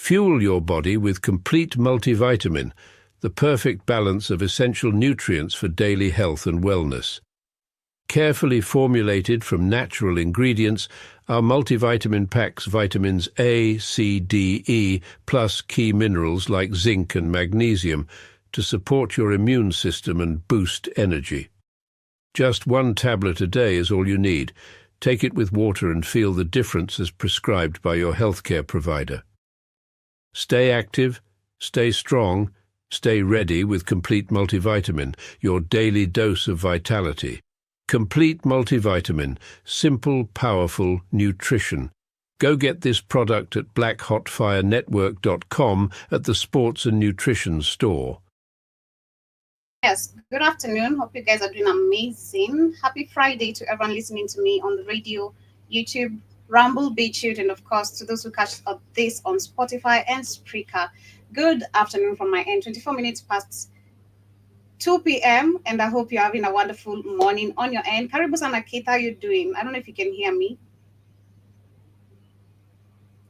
Fuel your body with Complete Multivitamin, the perfect balance of essential nutrients for daily health and wellness. Carefully formulated from natural ingredients, our multivitamin packs vitamins A, C, D, E, plus key minerals like zinc and magnesium to support your immune system and boost energy. Just 1 tablet a day is all you need. Take it with water and feel the difference as prescribed by your healthcare provider. Stay active, stay strong, stay ready with Complete Multivitamin, your daily dose of vitality. Complete Multivitamin, simple, powerful nutrition. Go get this product at blackhotfirenetwork.com at the Sports and Nutrition store. Yes, good afternoon. Hope you guys are doing amazing. Happy Friday to everyone listening to me on the radio, YouTube, Rumble, BitChute, and of course to those who catch up this on Spotify and Spreaker. Good afternoon from my end, 24 minutes past 2 p.m. and I hope you're having a wonderful morning on your end. Karibu sana Keith, how you doing? I don't know if you can hear me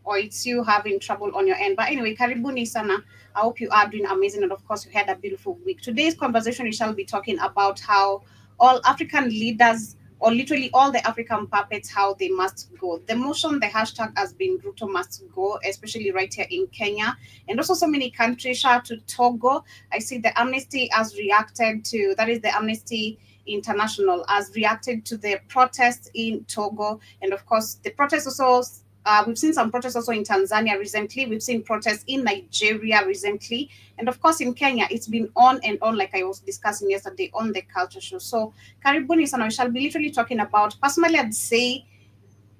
or it's you having trouble on your end. But anyway, karibuni sana. I hope you are doing amazing and of course you had a beautiful week. Today's conversation we shall be talking about how all African leaders or literally all the African puppets, how they must go. The motion, the hashtag has been Ruto must go, especially right here in Kenya. And also so many countries, shout out to Togo. I see the Amnesty has reacted to, that is the Amnesty International, has reacted to the protests in Togo. And of course, the protests also, we've seen some protests also in Tanzania recently. We've seen protests in Nigeria recently. And of course, in Kenya, it's been on and on, like I was discussing yesterday on the culture show. So, karibuni sana, we shall be literally talking about, personally, I'd say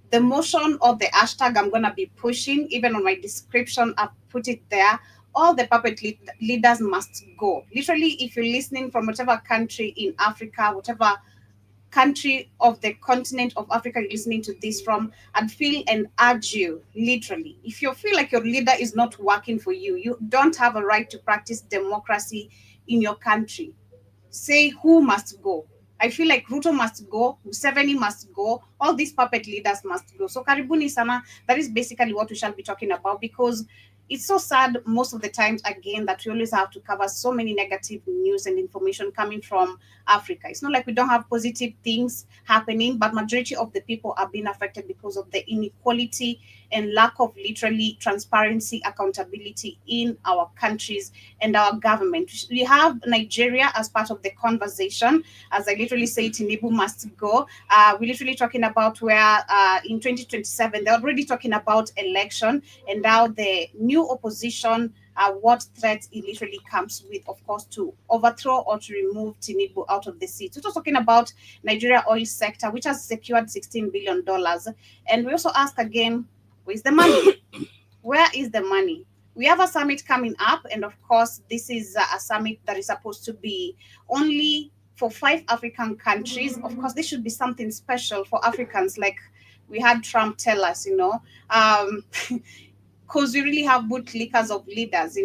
the motion of the hashtag I'm going to be pushing, even on my description, I've put it there. All the puppet leaders must go. Literally, if you're listening from whatever country in Africa, whatever country of the continent of Africa you're listening to this from, I'd feel and urge you, literally, if you feel like your leader is not working for you, you don't have a right to practice democracy in your country. Say who must go. I feel like Ruto must go, Museveni must go, all these puppet leaders must go. So karibuni sana, that is basically what we shall be talking about, because it's so sad most of the times, again, that we always have to cover so many negative news and information coming from Africa. It's not like we don't have positive things happening, but majority of the people are being affected because of the inequality and lack of literally transparency, accountability in our countries and our government. We have Nigeria as part of the conversation. As I literally say, Tinubu must go. We're literally talking about where in 2027, they're already talking about election, and now the new opposition, what threats it literally comes with, of course, to overthrow or to remove Tinubu out of the seat. So we're talking about Nigeria oil sector, which has secured $16 billion. And we also ask again, where's the money? Where is the money? We have a summit coming up, and of course, this is a summit that is supposed to be only for 5 African countries. Of course, this should be something special for Africans, like we had Trump tell us, because we really have bootlickers of leaders,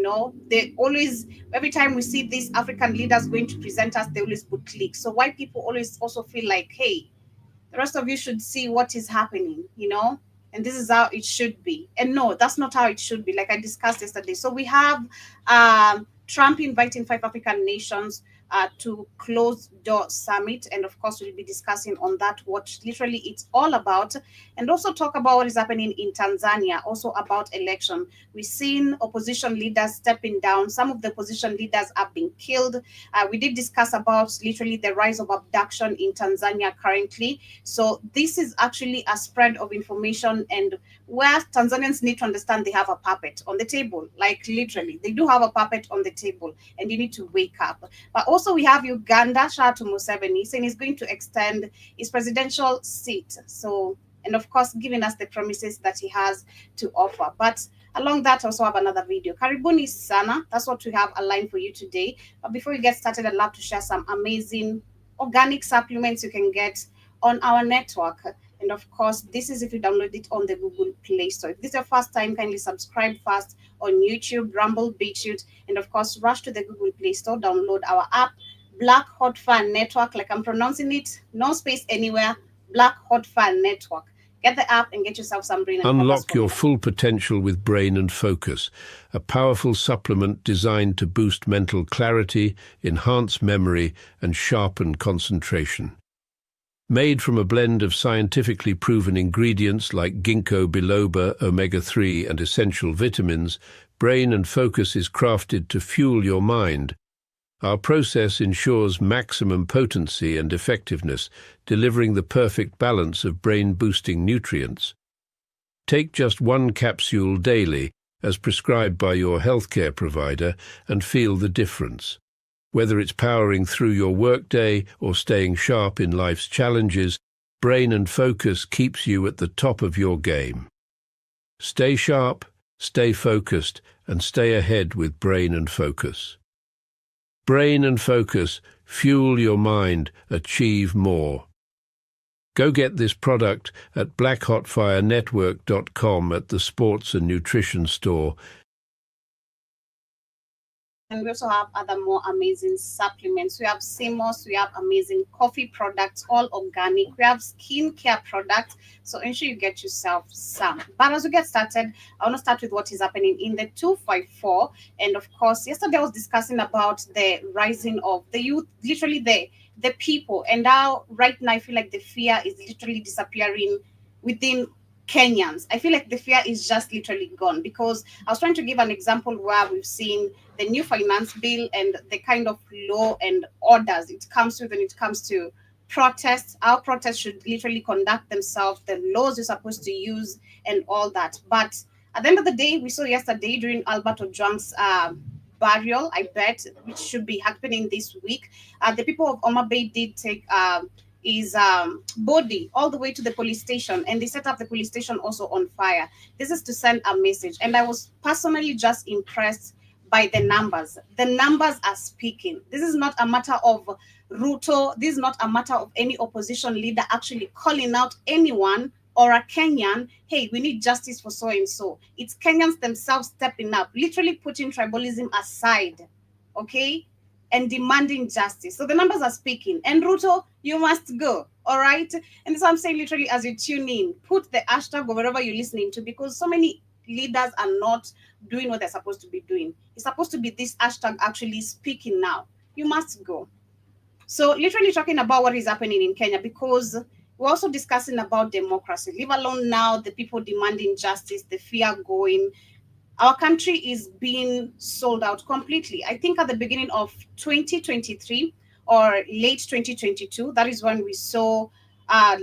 they always, every time we see these African leaders going to present us, they always bootlick. So white people always also feel like, hey, the rest of you should see what is happening, and this is how it should be. And no, that's not how it should be, like I discussed yesterday. So we have Trump inviting 5 African nations to close door summit, and of course we'll be discussing on that, what literally it's all about, and also talk about what is happening in Tanzania, also about election. We've seen opposition leaders stepping down. Some of the opposition leaders have been killed. We did discuss about literally the rise of abduction in Tanzania currently. So this is actually a spread of information, and where Tanzanians need to understand they have a puppet on the table, like literally they do have a puppet on the table, and you need to wake up. But also we have Uganda, shout out to Museveni, saying he's going to extend his presidential seat. So, and of course, giving us the promises that he has to offer. But along that, also have another video. Karibuni sana. That's what we have aligned for you today. But before we get started, I'd love to share some amazing organic supplements you can get on our network. And of course, this is if you download it on the Google Play Store. If this is your first time, kindly subscribe first on YouTube, Rumble, BitChute, and of course, rush to the Google Play Store, download our app, Black Hot Fire Network, like I'm pronouncing it, no space anywhere, Black Hot Fire Network. Get the app and get yourself some brain and Unlock focus your formula. full potential with Brain and Focus, a powerful supplement designed to boost mental clarity, enhance memory, and sharpen concentration. Made from a blend of scientifically proven ingredients like ginkgo biloba, omega-3, and essential vitamins, Brain and Focus is crafted to fuel your mind. Our process ensures maximum potency and effectiveness, delivering the perfect balance of brain-boosting nutrients. Take just one capsule daily, as prescribed by your healthcare provider, and feel the difference. Whether it's powering through your workday or staying sharp in life's challenges, Brain and Focus keeps you at the top of your game. Stay sharp, stay focused, and stay ahead with Brain and Focus. Brain and Focus, fuel your mind, achieve more. Go get this product at blackhotfirenetwork.com at the Sports and Nutrition Store. And we also have other more amazing supplements. We have CMOS, we have amazing coffee products, all organic. We have skincare products. So ensure you get yourself some. But as we get started, I want to start with what is happening in the 254. And of course, yesterday I was discussing about the rising of the youth, literally the people. And now, right now, I feel like the fear is literally disappearing within Kenyans. I feel like the fear is just literally gone, because I was trying to give an example where we've seen the new finance bill and the kind of law and orders it comes with when it comes to protests. Our protests should literally conduct themselves, the laws you're supposed to use, and all that. But at the end of the day, we saw yesterday during Albert Ojwang's burial, I bet, which should be happening this week, the people of Homa Bay did take his body all the way to the police station, and they set up the police station also on fire. This is to send a message, and I was personally just impressed by the numbers. The numbers are speaking. This is not a matter of Ruto. This is not a matter of any opposition leader actually calling out anyone or a Kenyan, hey, we need justice for so and so. It's Kenyans themselves stepping up, literally putting tribalism aside, okay, and demanding justice. So the numbers are speaking. And Ruto, you must go, all right? And so I'm saying, literally, as you tune in, put the hashtag or wherever you're listening to, because so many leaders are not doing what they're supposed to be doing. It's supposed to be this hashtag actually speaking now. You must go. So literally talking about what is happening in Kenya, because we're also discussing about democracy. Leave alone now the people demanding justice, the fear going. Our country is being sold out completely. I think at the beginning of 2023 or late 2022, that is when we saw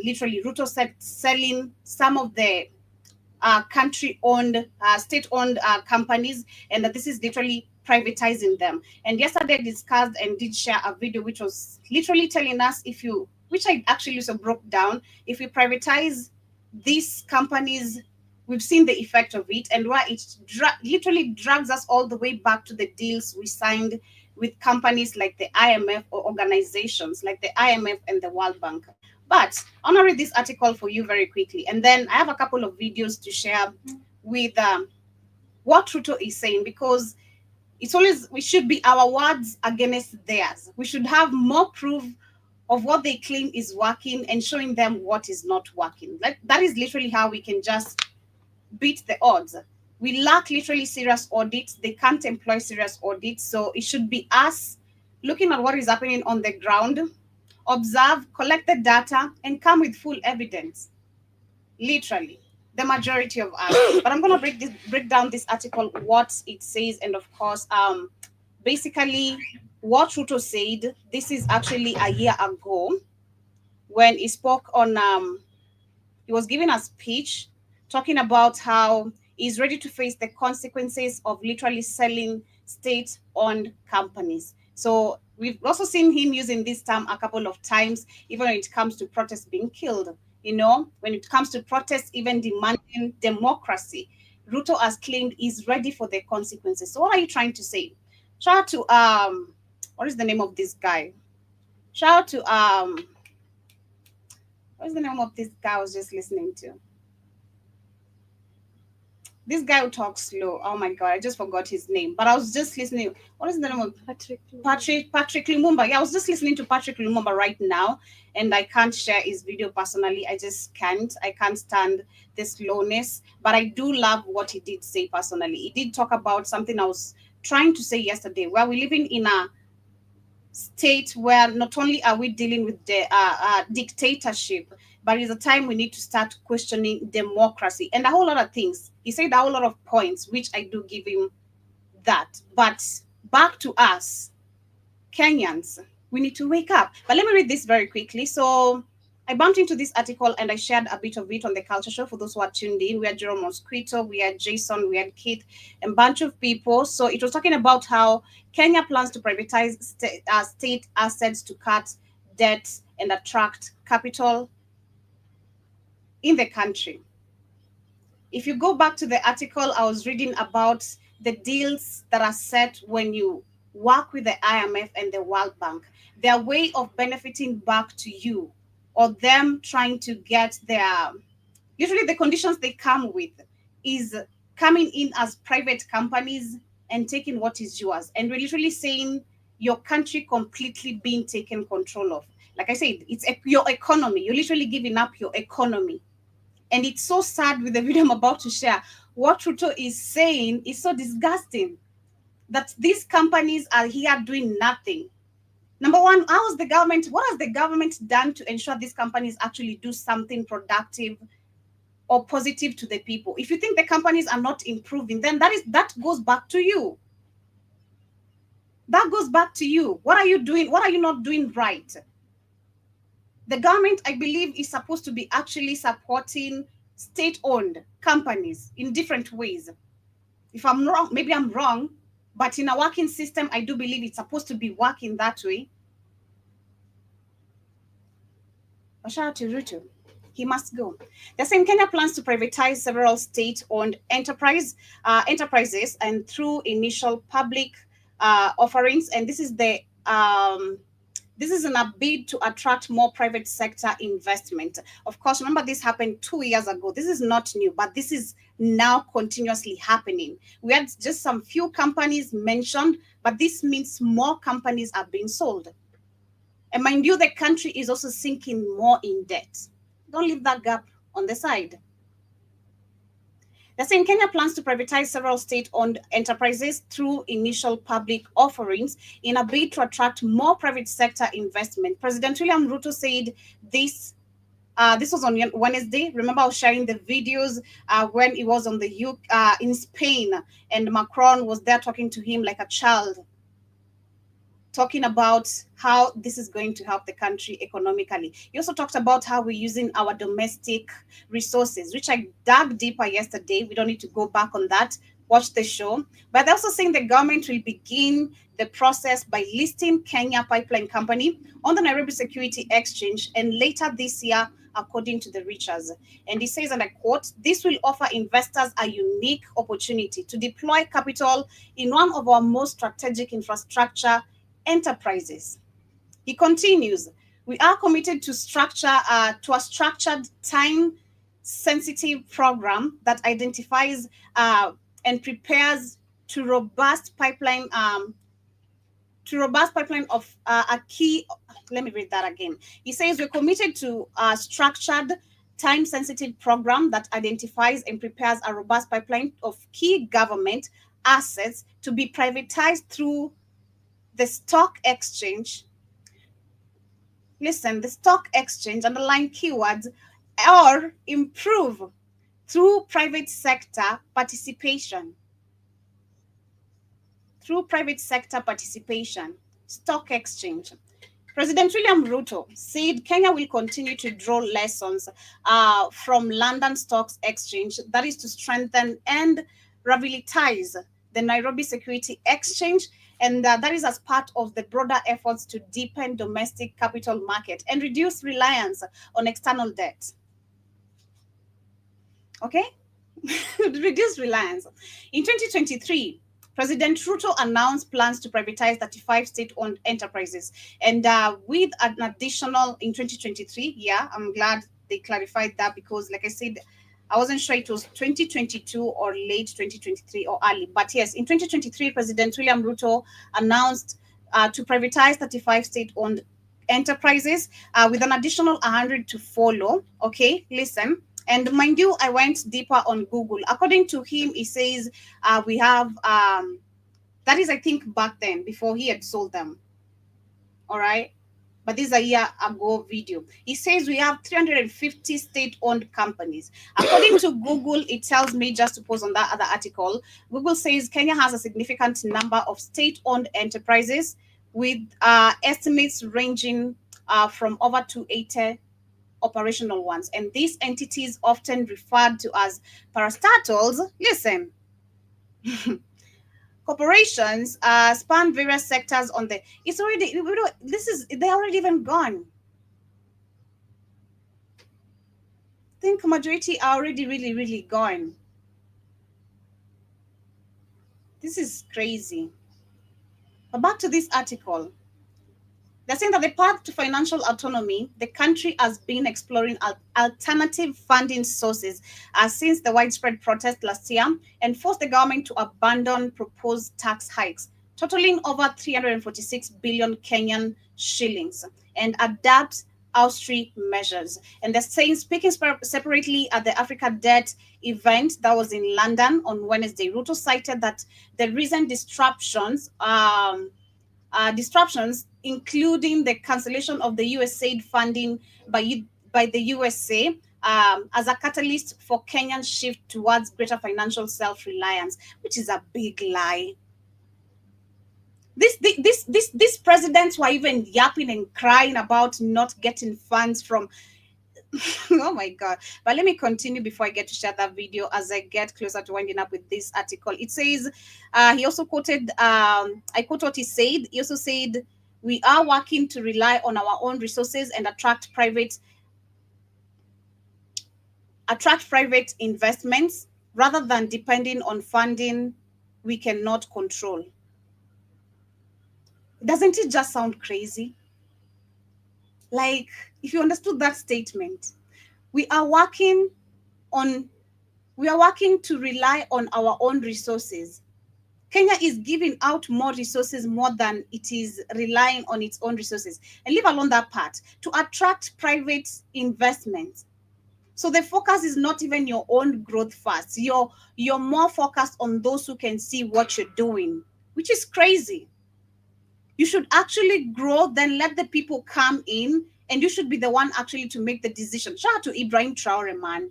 literally Ruto selling some of the country-owned, state-owned companies, and that this is literally privatizing them. And yesterday I discussed and did share a video which was literally telling us, which I actually also broke down, if we privatize these companies, we've seen the effect of it, and where it literally drags us all the way back to the deals we signed with companies like the IMF, or organizations like the IMF and the World Bank. But I want to read this article for you very quickly, and then I have a couple of videos to share with what Ruto is saying, because it's always, we should be our words against theirs. We should have more proof of what they claim is working and showing them what is not working. Like, that is literally how we can just beat the odds. We lack literally serious audits. They can't employ serious audits. So it should be us looking at what is happening on the ground, observe, collect the data, and come with full evidence. Literally, the majority of us. But I'm going to break down this article, what it says, and of course, basically what Ruto said. This is actually a year ago when he spoke on. He was giving a speech talking about how he's ready to face the consequences of literally selling state-owned companies. So we've also seen him using this term a couple of times, even when it comes to protests being killed. You know, when it comes to protests, even demanding democracy, Ruto has claimed he's ready for the consequences. So what are you trying to say? Shout out to what is the name of this guy? Shout out to what's the name of this guy I was just listening to? This guy who talks slow. Oh my god, I just forgot his name. But I was just listening. What is the name of Patrick Lumumba? Yeah, I was just listening to Patrick Lumumba right now, and I can't share his video personally. I just can't. I can't stand the slowness. But I do love what he did say personally. He did talk about something I was trying to say yesterday, where we're living in a state where not only are we dealing with the dictatorship, but it's a time we need to start questioning democracy and a whole lot of things. He said a whole lot of points, which I do give him that. But back to us, Kenyans, we need to wake up. But let me read this very quickly. So I bumped into this article and I shared a bit of it on the Culture Show for those who are tuned in. We had Jerome Mosquito, we had Jason, we had Keith, and a bunch of people. So it was talking about how Kenya plans to privatize state assets to cut debt and attract capital in the country. If you go back to the article, I was reading about the deals that are set when you work with the IMF and the World Bank. Their way of benefiting back to you, or them trying to get their, usually the conditions they come with is coming in as private companies and taking what is yours. And we're literally saying your country completely being taken control of. Like I said, it's your economy. You're literally giving up your economy. And it's so sad with the video I'm about to share. What Ruto is saying is so disgusting, that these companies are here doing nothing. Number one, what has the government done to ensure these companies actually do something productive or positive to the people? If you think the companies are not improving, then that goes back to you. That goes back to you. What are you doing? What are you not doing right? The government, I believe, is supposed to be actually supporting state-owned companies in different ways. If I'm wrong, maybe I'm wrong, but in a working system, I do believe it's supposed to be working that way. But shout out to Ruto. He must go. The same Kenya plans to privatize several state-owned enterprises, and through initial public offerings. And this is in a bid to attract more private sector investment. Of course, remember this happened 2 years ago. This is not new, but this is now continuously happening. We had just some few companies mentioned, but this means more companies are being sold. And mind you, the country is also sinking more in debt. Don't leave that gap on the side. The same Kenya plans to privatize several state-owned enterprises through initial public offerings in a bid to attract more private sector investment. President William Ruto said this. This was on Wednesday. Remember, I was sharing the videos when he was on the in Spain, and Macron was there talking to him like a child, talking about how this is going to help the country economically. He also talked about how we're using our domestic resources, which I dug deeper yesterday. We don't need to go back on that. Watch the show. But they're also saying the government will begin the process by listing Kenya Pipeline Company on the Nairobi Security Exchange, and later this year, according to the Richards. And he says, and I quote, "This will offer investors a unique opportunity to deploy capital in one of our most strategic infrastructure enterprises." He continues, "We are committed to a structured, time-sensitive program that identifies and prepares to robust pipeline of a key." Let me read that again. He says, "We're committed to a structured, time-sensitive program that identifies and prepares a robust pipeline of key government assets to be privatized through the stock exchange." Listen, the stock exchange, underline keywords, or improve through private sector participation. Through private sector participation, stock exchange. President William Ruto said Kenya will continue to draw lessons from London Stock Exchange, that is to strengthen and revitalize the Nairobi Security Exchange, and that is as part of the broader efforts to deepen domestic capital market and reduce reliance on external debt. Okay? Reduce reliance. In 2023, President Ruto announced plans to privatize 35 state-owned enterprises. And with an additional in 2023, yeah, I'm glad they clarified that, because like I said, I wasn't sure it was 2022 or late 2023 or early, but yes, in 2023, President William Ruto announced to privatize 35 state-owned enterprises with an additional 100 to follow. Okay, listen. And mind you, I went deeper on Google. According to him, he says we have, that is, I think, back then, before he had sold them. All right. But this is a year ago video. He says we have 350 state-owned companies. According to Google, it tells me, just to pause on that other article, Google says Kenya has a significant number of state-owned enterprises with estimates ranging from over 280 operational ones. And these entities, often referred to as parastatals, listen, corporations span various sectors on the, it's already, they're already even gone. I think majority are already really gone. This is crazy. But back to this article. They're saying that the path to financial autonomy, the country has been exploring alternative funding sources since the widespread protest last year and forced the government to abandon proposed tax hikes, totaling over 346 billion Kenyan shillings, and adapt austerity measures. And they're saying, speaking separately at the Africa Debt event that was in London on Wednesday, Ruto cited that the recent disruptions, including the cancellation of the USAID funding by the USA, as a catalyst for Kenya's shift towards greater financial self-reliance, which is a big lie. These presidents were even yapping and crying about not getting funds from oh my god. But let me continue before I get to share that video as I get closer to winding up with this article. It says he also quoted I quote what he said. He also said, we are working to rely on our own resources and attract private investments rather than depending on funding we cannot control. Doesn't it just sound crazy? Like, if you understood that statement, we are working to rely on our own resources. Kenya is giving out more resources more than it is relying on its own resources. And leave alone that part, to attract private investments. So the focus is not even your own growth first. You're more focused on those who can see what you're doing, which is crazy. You should actually grow, then let the people come in, and you should be the one actually to make the decision. Shout out to Ibrahim Traore, man.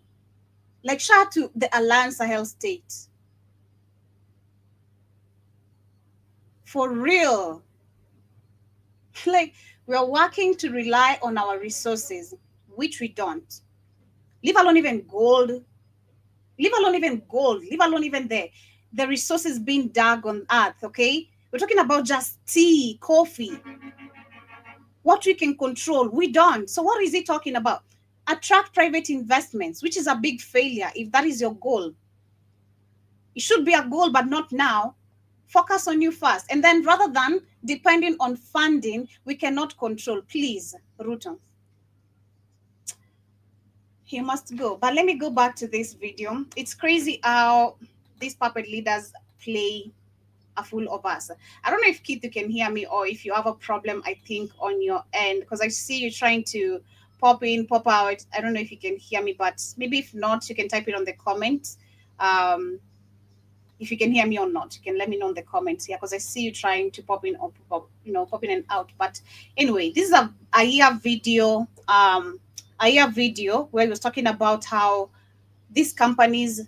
Like, shout out to the Alliance Sahel state. For real. Like, we are working to rely on our resources, which we don't. Leave alone even gold. Leave alone even gold. Leave alone even the resources being dug on earth, okay? We're talking about just tea, coffee. What we can control, we don't. So what is he talking about? Attract private investments, which is a big failure if that is your goal. It should be a goal, but not now. Focus on you first. And then rather than depending on funding we cannot control, please, Ruto. He must go. But let me go back to this video. It's crazy how these puppet leaders play a fool of us. I don't know if Keith, you can hear me, or if you have a problem, I think, on your end, because I see you trying to pop in, pop out. I don't know if you can hear me, but maybe if not, you can type it on the comments. If you can hear me or not, you can let me know in the comments here, because I see you trying to pop in or pop in and out. But anyway, this is a year video, where he was talking about how these companies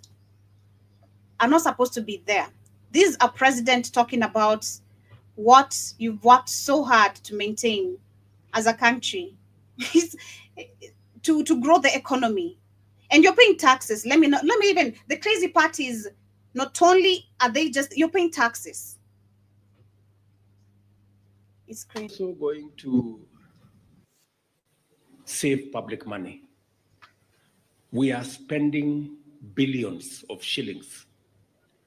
are not supposed to be there. This is a president talking about what you've worked so hard to maintain as a country, to grow the economy, and you're paying taxes. Let me even, the crazy part is, not only are they just, you're paying taxes. It's crazy. So going to save public money. We are spending billions of shillings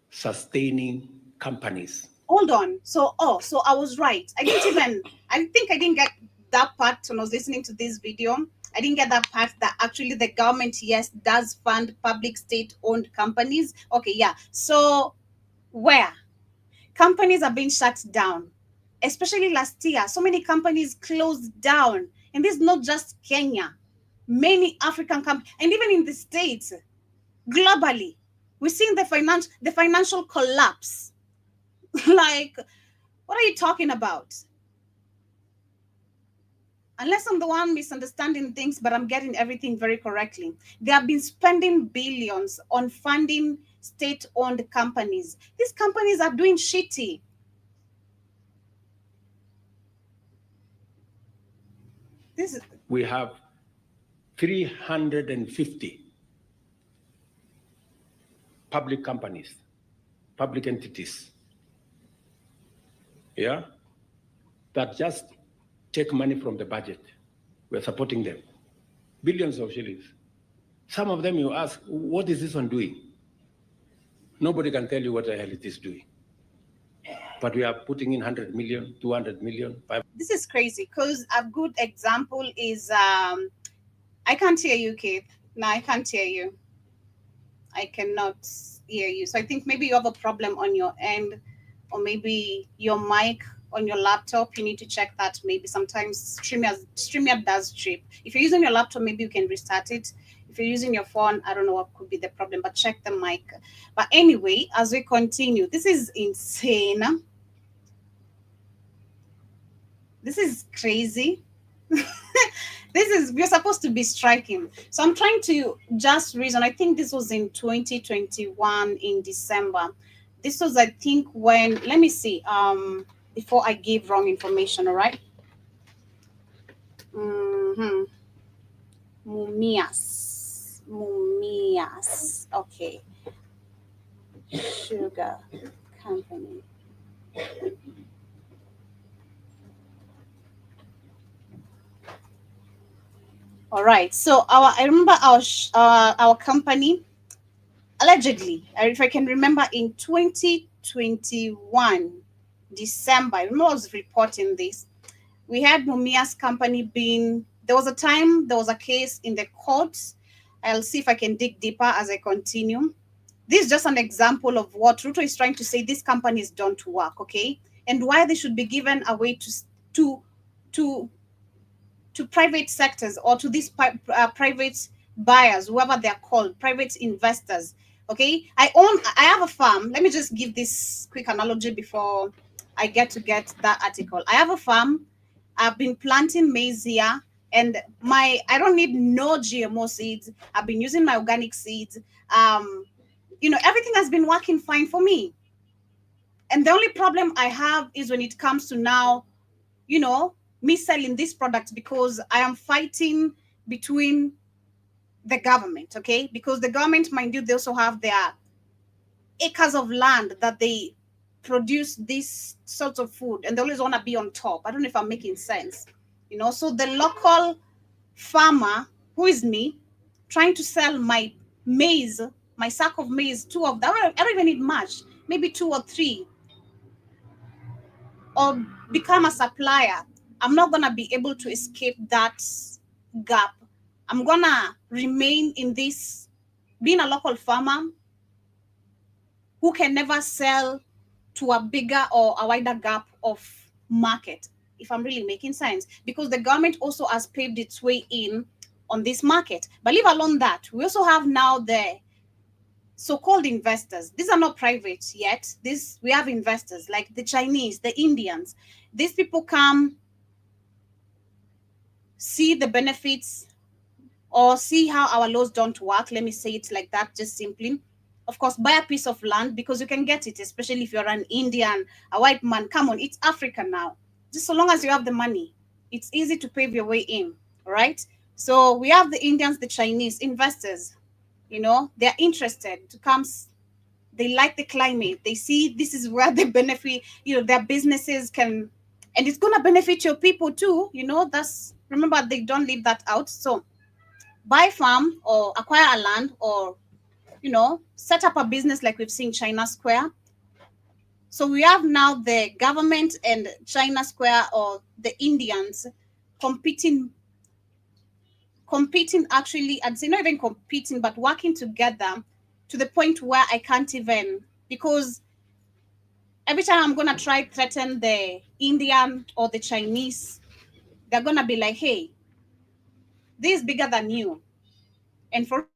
sustaining companies. Hold on. So I was right. I think I didn't get that part when I was listening to this video. I didn't get that part, that actually the government, yes, does fund public state-owned companies. Okay, yeah. So where companies are being shut down, especially last year, so many companies closed down. And this is not just Kenya. Many African companies, and even in the States, globally, we're seeing the financial collapse. Like, what are you talking about? Unless I'm the one misunderstanding things, but I'm getting everything very correctly. They have been spending billions on funding state-owned companies. These companies are doing shitty. We have 350 public companies, public entities, yeah, that just take money from the budget. We're supporting them. Billions of shillings. Some of them you ask, what is this one doing? Nobody can tell you what the hell it is doing. But we are putting in 100 million, 200 million, 500. This is crazy, because a good example is, I can't hear you, Keith. No, I can't hear you. I cannot hear you. So I think maybe you have a problem on your end, or maybe your mic on your laptop. You need to check that. Maybe sometimes StreamYard does trip. If you're using your laptop, maybe you can restart it. If you're using your phone, I don't know what could be the problem, but check the mic. But anyway, as we continue, this is insane. This is crazy. We're supposed to be striking. So I'm trying to just reason. I think this was in 2021 in December. This was, I think, when, let me see, before I give wrong information, all right? Mumias. Okay. Sugar company. All right. So I remember our company, allegedly, if I can remember, in 2021 December, I remember I was reporting this. We had Mumia's company being, there was a case in the courts. I'll see if I can dig deeper as I continue. This is just an example of what Ruto is trying to say. These companies don't work, okay? And why they should be given away to private sectors, or to these private buyers, whoever they're called, private investors. Okay, I have a farm. Let me just give this quick analogy before I get that article. I have a farm. I've been planting maize here, and I don't need no GMO seeds. I've been using my organic seeds. Everything has been working fine for me. And the only problem I have is when it comes to now, me selling this product, because I am fighting between the government, okay? Because the government, mind you, they also have their acres of land that they produce this sort of food, and they always want to be on top. I don't know if I'm making sense, So the local farmer, who is me, trying to sell my maize, my sack of maize, two of them, I don't even need much, maybe 2 or 3, or become a supplier. I'm not going to be able to escape that gap. I'm going to remain in this, being a local farmer who can never sell to a bigger or a wider gap of market, if I'm really making sense, because the government also has paved its way in on this market. But leave alone that, we also have now the so-called investors. These are not private yet. We have investors like the Chinese, the Indians. These people come, see the benefits, or see how our laws don't work. Let me say it like that, just simply. Of course, buy a piece of land, because you can get it, especially if you're an Indian, a white man. Come on, it's Africa now. Just so long as you have the money, it's easy to pave your way in, right? So we have the Indians, the Chinese investors. They're interested to come. They like the climate. They see this is where they benefit, their businesses can, and it's going to benefit your people too. Remember, they don't leave that out. So buy farm or acquire a land, or, set up a business like we've seen China Square. So we have now the government and China Square, or the Indians, competing competing, actually, I'd say not even competing, but working together to the point where I can't even, because every time I'm going to try threaten the Indian or the Chinese, they're going to be like, hey, this is bigger than you. And for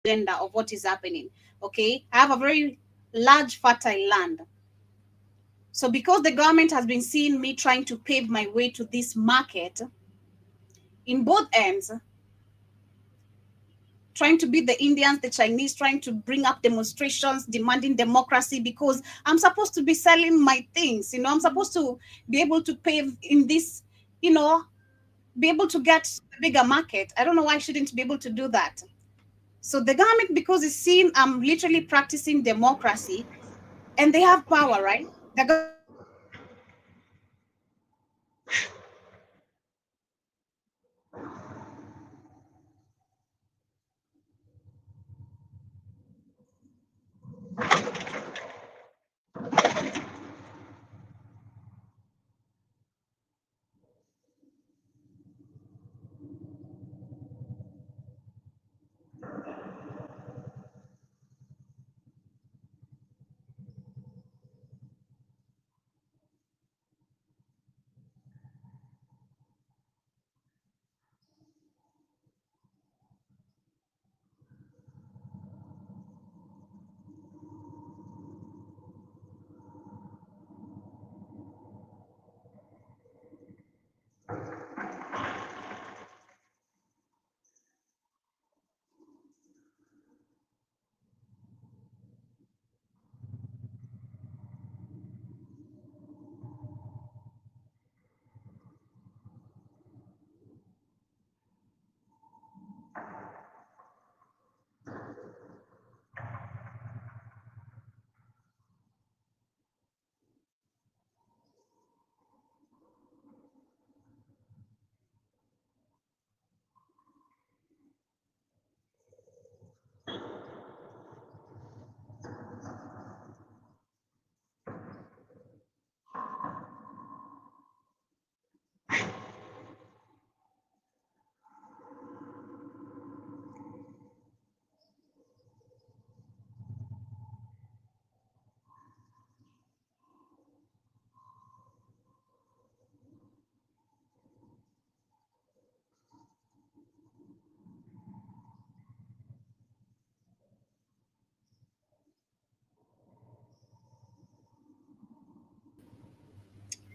agenda of what is happening, okay? I have a very large fertile land. So because the government has been seeing me trying to pave my way to this market in both ends, trying to beat the Indians, the Chinese, trying to bring up demonstrations, demanding democracy, because I'm supposed to be selling my things, I'm supposed to be able to pave in this, be able to get a bigger market. I don't know why I shouldn't be able to do that. So the government, because it's seeing I'm literally practicing democracy, and they have power, right? They're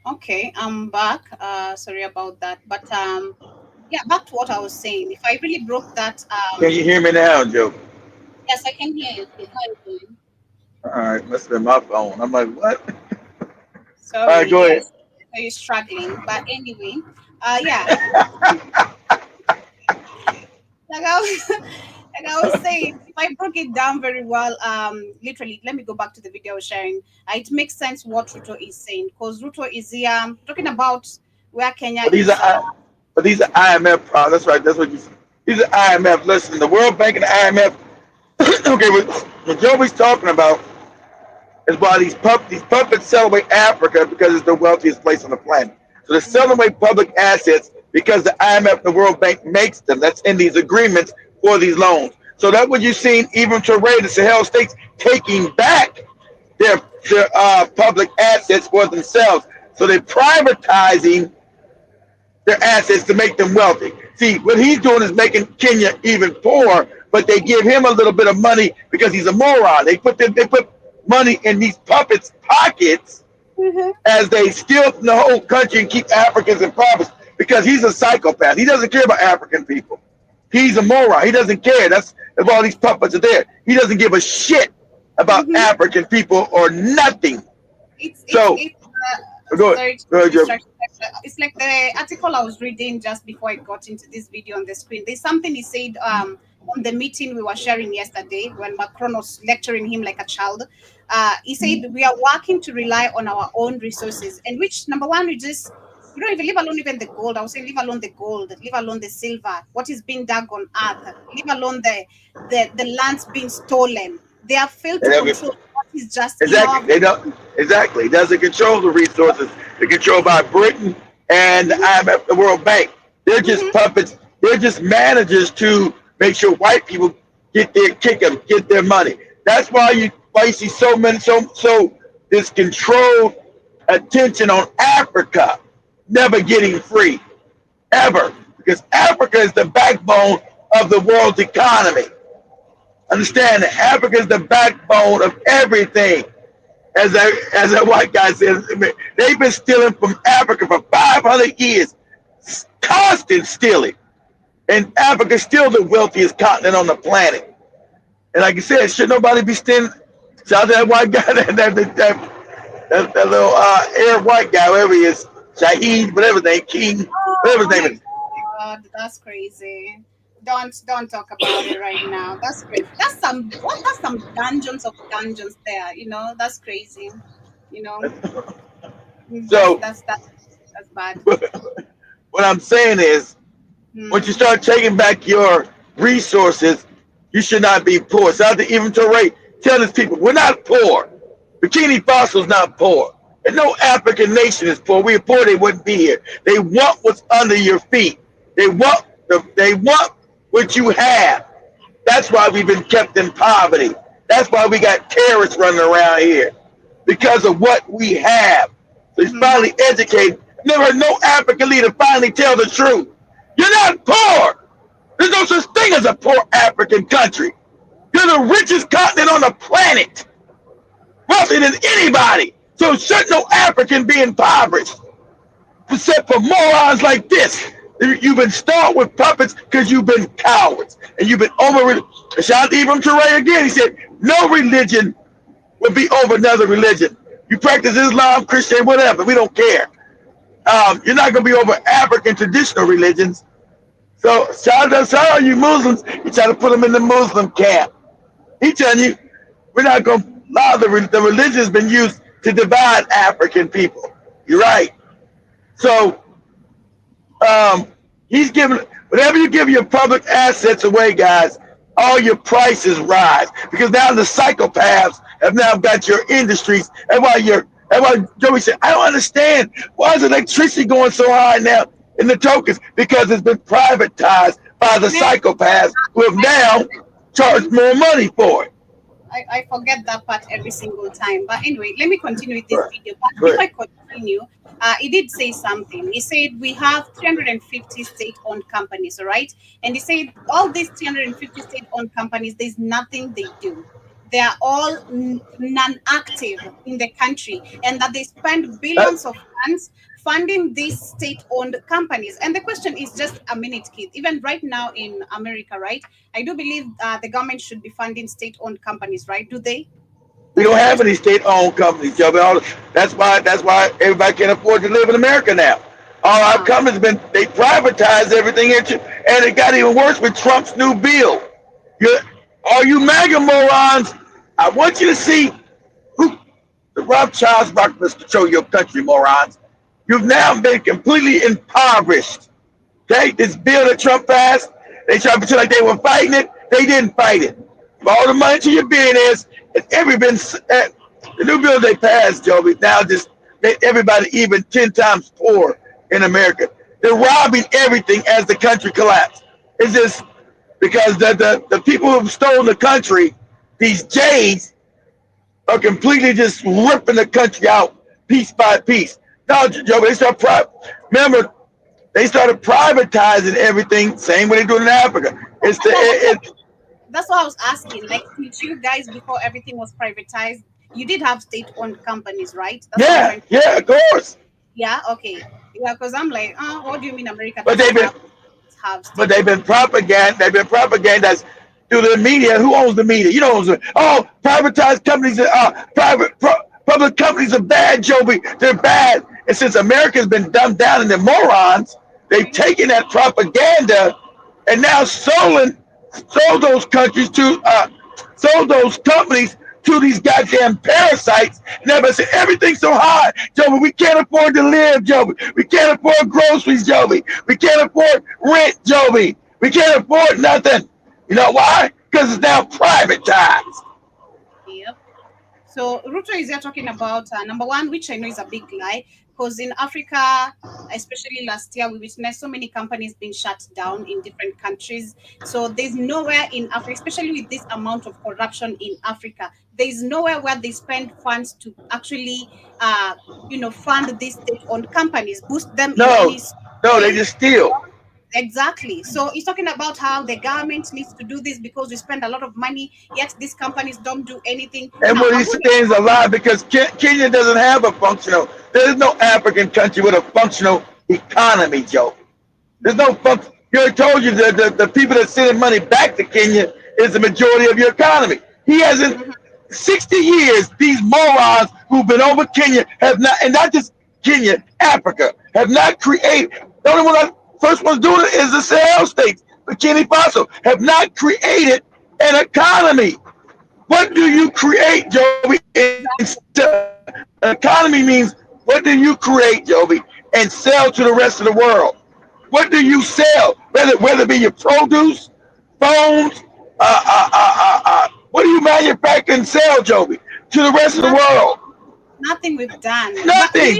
okay. I'm back. Sorry about that, but yeah, back to what I was saying. If I really broke that, Can you hear me now, Joe? yes, I can hear you. How are you doing? All right, must have been my phone. I'm like, what? All right, Sorry, go ahead. yes, so you're struggling, but anyway, yeah, like I was, like I was saying, if I broke it down very well, literally, let me go back to the video I was sharing. It makes sense what Ruto is saying, because Ruto is here talking about where Kenya But these is. are but these are IMF products, right? That's what you. These are IMF. Listen, the World Bank and the IMF. Okay, what Joey's talking about is why these puppets sell away Africa because it's the wealthiest place on the planet. So they're selling away public assets because the IMF and the World Bank makes them. That's in these agreements for these loans. So that's what you've seen even to the Sahel states taking back their public assets for themselves. So they're privatizing their assets to make them wealthy. See, what he's doing is making Kenya even poorer, but they give him a little bit of money because he's a moron. They put money in these puppets' pockets Mhm. as they steal from the whole country and keep Africans in poverty because he's a psychopath. He doesn't care about African people. He's a moron. He doesn't care. That's if all these puppets are there. He doesn't give a shit about Mhm. African people or nothing. So It's go ahead, sorry to go ahead, Joe. distract. It's like the article I was reading just before I got into this video on the screen. There's something he said. on the meeting we were sharing yesterday when Macron was lecturing him like a child. He said we are working to rely on our own resources, and which number one, we don't even leave alone even the gold. I would say leave alone the gold, leave alone the silver, what is being dug on earth, leave alone the lands being stolen. They have failed to control what is just in Exactly. our. They don't. Exactly. It doesn't control the resources. They're controlled by Britain and the IMF, the World Bank. They're just Mhm. puppets. They're just managers to make sure white people get their kick 'em, get their money. That's why you see so this controlled attention on Africa never getting free ever, because Africa is the backbone of the world's economy. Understand that Africa is the backbone of everything. As a white guy says, they've been stealing from Africa for 500 years, constant stealing. And Africa is still the wealthiest continent on the planet. And like I said, should nobody be stealing? Shout out to that white guy, that little Arab white guy, whatever he is, Shahid, whatever his name, King, whatever Oh his name my is. God, that's crazy. Don't talk about it right now. That's crazy. That's some dungeons of dungeons there. That's crazy. You know, that's So that's that's that's bad. what I'm saying is, once you Hmm. start taking back your resources, you should not be poor. So I have to even to Ray tell these people, we're not poor. Bikini Faso is not poor. And no African nation is poor. We are poor, they wouldn't be here. They want what's under your feet. They want what you have. That's why we've been kept in poverty. That's why we got terrorists running around here. Because of what we have. So he's Hmm. finally educated. Never heard no African leader finally tell the truth. You're not poor. There's no such thing as a poor African country. You're the richest continent on the planet, wealthier than anybody. So should no African be impoverished, except for morons like this. You've been starved with puppets because you've been cowards. And you've been over. Shout out to Ibram Touré again. He said, no religion will be over another religion. You practice Islam, Christian, whatever. We don't care. You're not going to be over African traditional religions. So shout out to you Muslims. You try to put them in the Muslim camp. He telling you, we're not going to allow the religion has been used to divide African people. You're right. So he's giving, whenever you give your public assets away, guys, all your prices rise because now the psychopaths have now got your industries. That's why Joey said, I don't understand. Why is electricity going so high now in the tokens? Because it's been privatized by the Man, psychopaths who have now charged more money for it. I forget that part every single time. But anyway, let me continue with this Right. video. But before Right. I continue, he did say something. He said we have 350 state-owned companies, all right? And he said all these 350 state-owned companies, there's nothing they do. They are all non-active in the country, and that they spend That, billions of funds funding these state-owned companies. And the question is just a minute, kid. Even right now in America, right? I do believe the government should be funding state-owned companies, right? Do they? we That's don't the have question. any state-owned companies, Joey. That's why everybody can afford to live in America now. All our Uh-huh. companies they privatized everything and it got even worse with Trump's new bill. You, all you MAGA morons, I want you to see who the Rothschilds must control your country, morons. You've now been completely impoverished. Okay, this bill that Trump passed, they tried to pretend like they were fighting it. They didn't fight it. All the money to your billionaires, it's every been the new bill they passed, Joby. Now just made everybody even 10 times poor in America. They're robbing everything as the country collapsed. It's just because the people who've stolen the country, these Jays, are completely just ripping the country out piece by piece. No, Joby, remember they started privatizing everything, same way they're doing in Africa. It's the But it, that's what I was asking. Like, did you guys, before everything was privatized, you did have state-owned companies, right? That's what I'm yeah, trying to. yeah, of course. Yeah, okay. Yeah, because I'm like, what do you mean America But doesn't have but they've state-owned? been propagandized through the media. Who owns the media? You know, oh, privatized companies, public companies are bad, Joby. They're bad. And since America's been dumbed down and they're morons, they've taken that propaganda and now sold those countries to, sold those companies to these goddamn parasites. Never said everything's so high, Joey. We can't afford to live, Joey. We can't afford groceries, Joey. We can't afford rent, Joey. We can't afford nothing. You know why? Because it's now privatized. Yep. So Ruto is here talking about number one, which I know is a big lie, because in Africa, especially last year, we witnessed so many companies being shut down in different countries. So there's nowhere in Africa, especially with this amount of corruption in Africa, there's nowhere where they spend funds to actually, fund these state-owned companies, boost them in No, any no, they way. just steal. Exactly. So he's talking about how the government needs to do this because we spend a lot of money, yet these companies don't do anything. And Now, what a he's good saying is a lie because Kenya doesn't have a functional. There's no African country with a functional economy, Joe. There's no function. You already told you that the people that sending money back to Kenya is the majority of your economy. He hasn't. Mhm. 60 years, these morons who've been over Kenya have not, and not just Kenya, Africa, have not created. The only one that first one's doing it is the Sahel states, Burkina Faso, have not created an economy. What do you create, Joby? Economy means what do you create, Joby, and sell to the rest of the world? What do you sell? Whether it be your produce, phones, what do you manufacture and sell, Joby, to the rest of the Not, world? nothing we've done. But Nothing. really,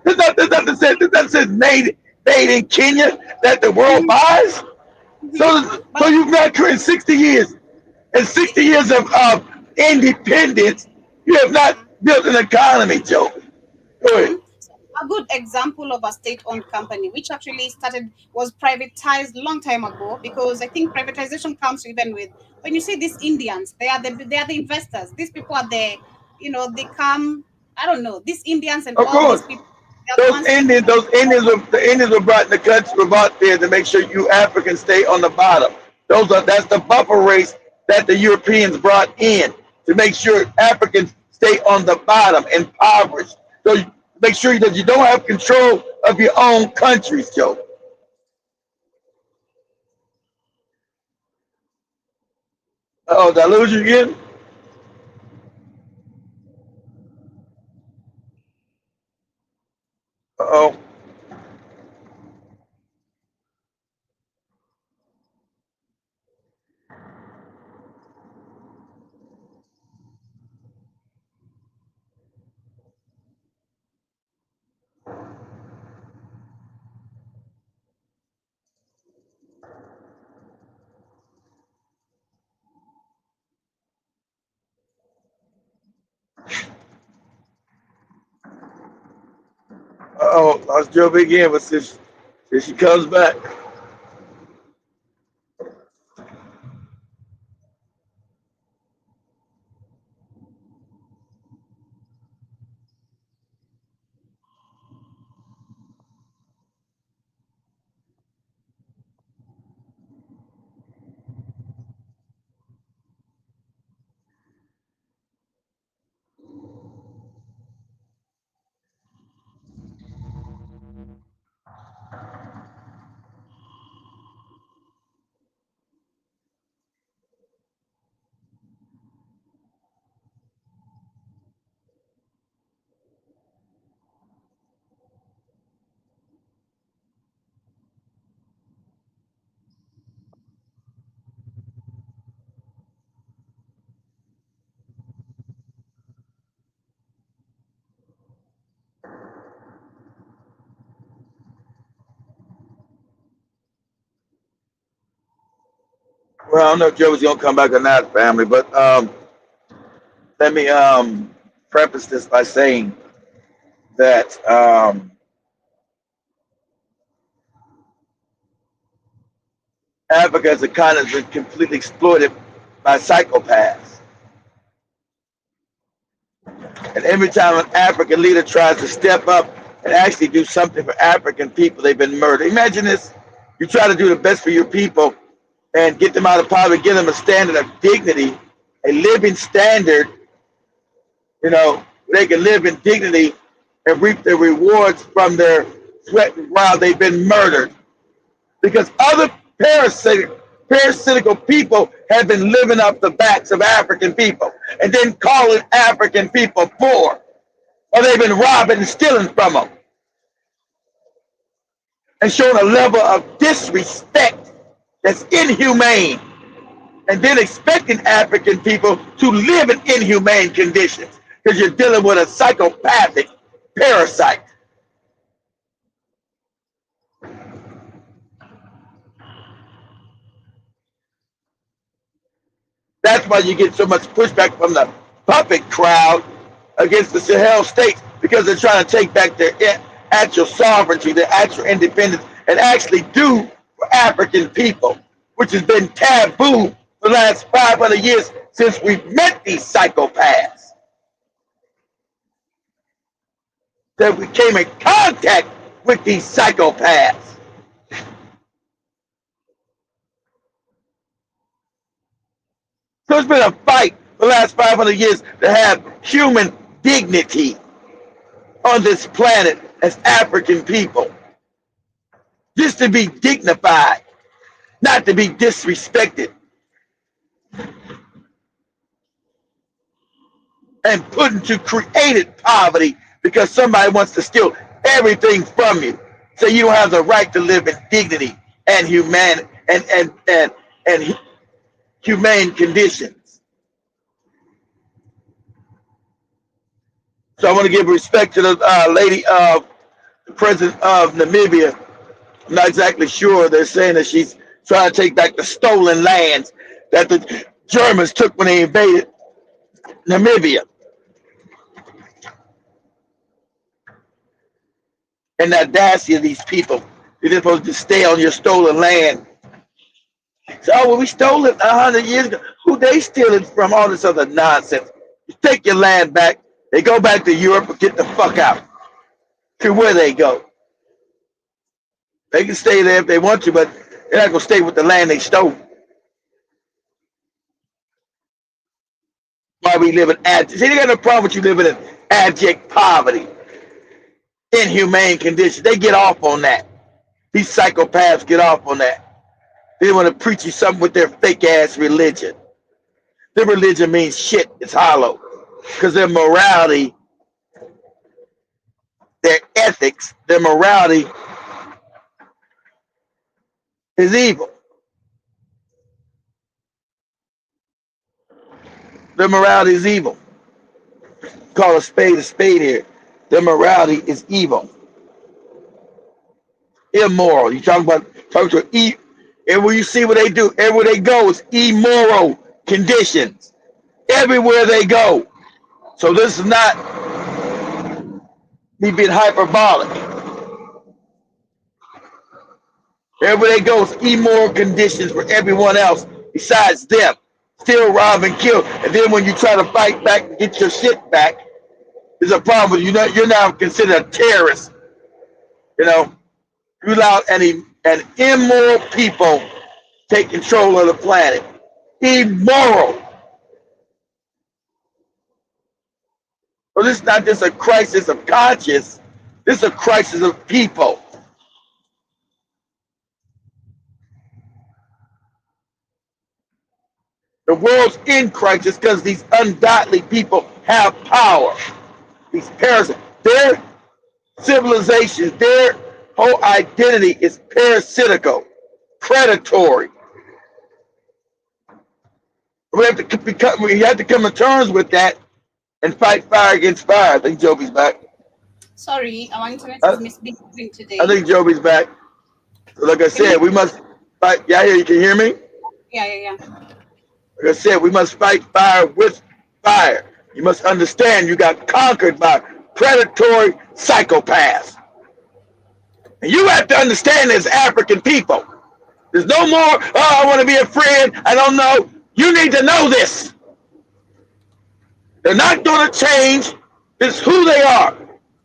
There's nothing said made in Kenya that the world mhm, buys. mhm. So But you've not created 60 years. In 60 years of independence, you have not mhm, built an economy, Joe. Go ahead. mhm. A good example of a state-owned company, which actually started was privatized long time ago, because I think privatization comes even with when you see these Indians, they are the investors. These people are they come. I don't know, these Indians and Of all these course, people. They are the ones taking The Indians were brought in the country, were brought there to make sure you Africans stay on the bottom. That's the buffer race that the Europeans brought in to make sure Africans stay on the bottom, impoverished. So make sure that you don't have control of your own countries, Joe. Oh, did I lose you again? Oh. Oh, lost Joe again, but since she comes back. Well, I don't know if Joe was gonna come back or not, family, but let me preface this by saying that Africa as a continent has been completely exploited by psychopaths. And every time an African leader tries to step up and actually do something for African people, they've been murdered. Imagine this. You try to do the best for your people and get them out of poverty, give them a standard of dignity, a living standard, they can live in dignity and reap the rewards from their sweat while they've been murdered. Because other parasites parasitical people have been living off the backs of African people and then calling African people poor, or they've been robbing and stealing from them and showing a level of disrespect that's inhumane, and then expecting African people to live in inhumane conditions because you're dealing with a psychopathic parasite. That's why you get so much pushback from the puppet crowd against the Sahel states, because they're trying to take back their actual sovereignty, their actual independence, and actually do for African people, which has been taboo for the last 500 years since we've met these psychopaths. That we came in contact with these psychopaths. So it's been a fight for the last 500 years to have human dignity on this planet as African people. Just to be dignified, not to be disrespected and put into created poverty because somebody wants to steal everything from you. So you don't have the right to live in dignity and humane and humane conditions. So I want to give respect to the lady of the president of Namibia. I'm not exactly sure. They're saying that she's trying to take back the stolen lands that the Germans took when they invaded Namibia. And the audacity of these people. They're supposed to stay on your stolen land. So, oh, well, we stole it 100 years ago. Who they stealing from? All this other nonsense. You take your land back. They go back to Europe and get the fuck out. To where they go. They can stay there if they want to, but they're not going to stay with the land they stole. Why we live in abject. See, they got no problem with you living in abject poverty. Inhumane conditions. They get off on that. These psychopaths get off on that. They want to preach you something with their fake ass religion. Their religion means shit. It's hollow. Because their morality, their ethics, their morality is evil. Their morality is evil. Call a spade here. Their morality is evil. Immoral. You talking to everywhere you see what they do, everywhere they go is immoral conditions. Everywhere they go. So this is not me being hyperbolic. Everywhere they go is immoral conditions for everyone else besides them. Still rob and kill. And then when you try to fight back and get your shit back, there's a problem with you. You're now considered a terrorist. You know, you allow an immoral people take control of the planet. Immoral. So this is not just a crisis of conscience. This is a crisis of people. The world's in crisis because these ungodly people have power. These parasites, their civilizations, their whole identity is parasitical, predatory. We have to come to terms with that and fight fire against fire. I think Joby's back. Sorry, our internet is misbehaving today. I think Joby's back. So like I said, we must fight. Yeah, you can hear me? Yeah. Like I said, we must fight fire with fire. You must understand you got conquered by predatory psychopaths. And you have to understand as African people. There's no more, oh, I want to be a friend. I don't know. You need to know this. They're not going to change. This is who they are.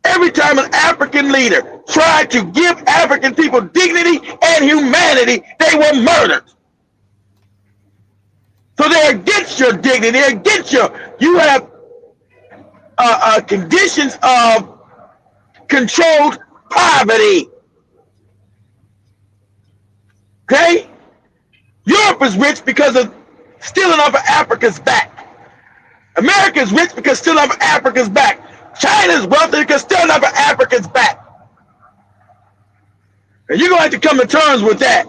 Every time an African leader tried to give African people dignity and humanity, they were murdered. So they're against your dignity. They're against you have conditions of controlled poverty. Okay? Europe is rich because of stealing off of Africa's back. America is rich because stealing off of Africa's back. China is wealthy because stealing off of Africa's back. And you're going to have to come to terms with that.